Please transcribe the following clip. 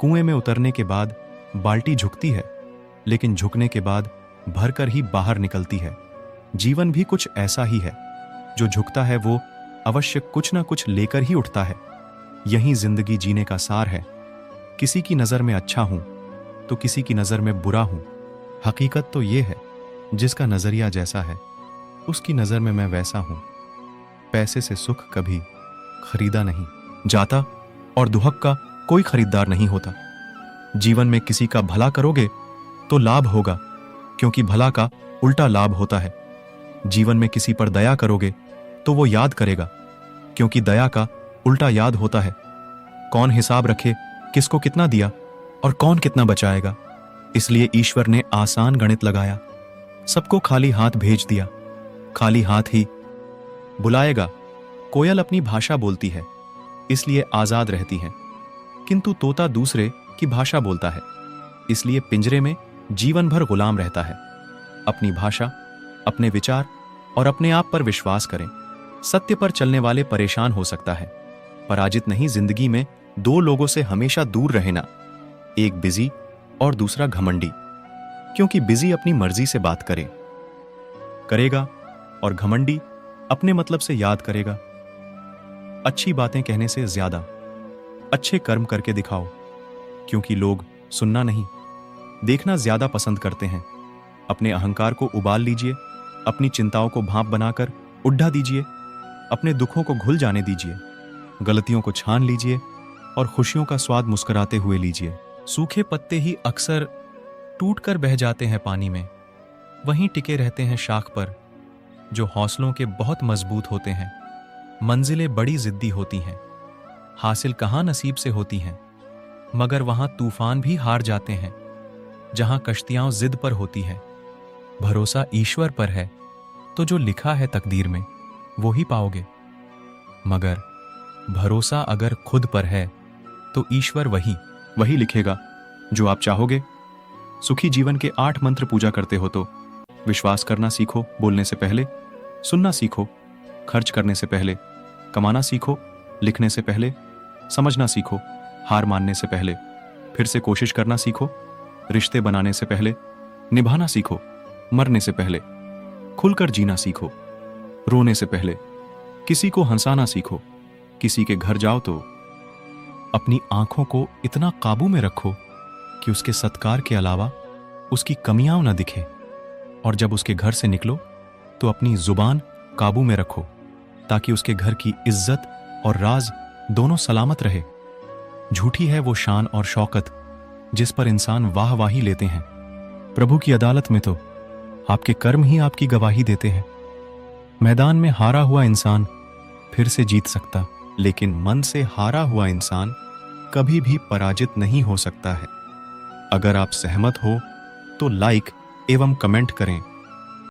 कुएं में उतरने के बाद बाल्टी झुकती है, लेकिन झुकने के बाद भरकर ही बाहर निकलती है। जीवन भी कुछ ऐसा ही है। जो झुकता है वो अवश्य कुछ ना कुछ लेकर ही उठता है। यही जिंदगी जीने का सार है। किसी की नजर में अच्छा हूं तो किसी की नजर में बुरा हूं। हकीकत तो ये है, जिसका नजरिया जैसा है उसकी नजर में मैं वैसा हूं। पैसे से सुख कभी खरीदा नहीं जाता और दुहक का कोई खरीदार नहीं होता। जीवन में किसी का भला करोगे तो लाभ होगा, क्योंकि भला का उल्टा लाभ होता है। जीवन में किसी पर दया करोगे तो वो याद करेगा, क्योंकि दया का उल्टा याद होता है। कौन हिसाब रखे किसको कितना दिया और कौन कितना बचाएगा। इसलिए ईश्वर ने आसान गणित लगाया, सबको खाली हाथ भेज दिया। खाली हाथ ही बुलाएगा। कोयल अपनी भाषा बोलती है, इसलिए आजाद रहती है, किंतु तोता दूसरे की भाषा बोलता है, इसलिए पिंजरे में जीवन भर गुलाम रहता है। अपनी भाषा, अपने विचार और अपने आप पर विश्वास करें। सत्य पर चलने वाले परेशान हो सकता है, पराजित नहीं। जिंदगी में दो लोगों से हमेशा दूर रहना, एक बिजी और दूसरा घमंडी। क्योंकि बिजी अपनी मर्जी से बात करेगा और घमंडी अपने मतलब से याद करेगा। अच्छी बातें कहने से ज्यादा अच्छे कर्म करके दिखाओ, क्योंकि लोग सुनना नहीं देखना ज्यादा पसंद करते हैं। अपने अहंकार को उबाल लीजिए, अपनी चिंताओं को भाप बनाकर उड्ढा दीजिए, अपने दुखों को घुल जाने दीजिए, गलतियों को छान लीजिए और खुशियों का स्वाद मुस्कुराते हुए लीजिए। सूखे पत्ते ही अक्सर टूटकर बह जाते हैं पानी में, वहीं टिके रहते हैं शाख पर जो हौसलों के बहुत मजबूत होते हैं। मंजिलें बड़ी जिद्दी होती हैं, हासिल कहाँ नसीब से होती हैं, मगर वहां तूफान भी हार जाते हैं जहां कश्तियां जिद पर होती है। भरोसा ईश्वर पर है तो जो लिखा है तकदीर में वो ही पाओगे, मगर भरोसा अगर खुद पर है तो ईश्वर वही लिखेगा जो आप चाहोगे। सुखी जीवन के 8 मंत्र पूजा करते हो तो विश्वास करना सीखो, बोलने से पहले सुनना सीखो, खर्च करने से पहले कमाना सीखो, लिखने से पहले समझना सीखो, हार मानने से पहले फिर से कोशिश करना सीखो, रिश्ते बनाने से पहले निभाना सीखो, मरने से पहले खुलकर जीना सीखो, रोने से पहले किसी को हंसाना सीखो। किसी के घर जाओ तो अपनी आंखों को इतना काबू में रखो कि उसके सत्कार के अलावा उसकी कमियां न दिखे, और जब उसके घर से निकलो तो अपनी जुबान काबू में रखो ताकि उसके घर की इज्जत और राज दोनों सलामत रहे। झूठी है वो शान और शौकत जिस पर इंसान वाहवाही लेते हैं। प्रभु की अदालत में तो आपके कर्म ही आपकी गवाही देते हैं। मैदान में हारा हुआ इंसान फिर से जीत सकता, लेकिन मन से हारा हुआ इंसान कभी भी पराजित नहीं हो सकता है। अगर आप सहमत हो तो लाइक एवं कमेंट करें।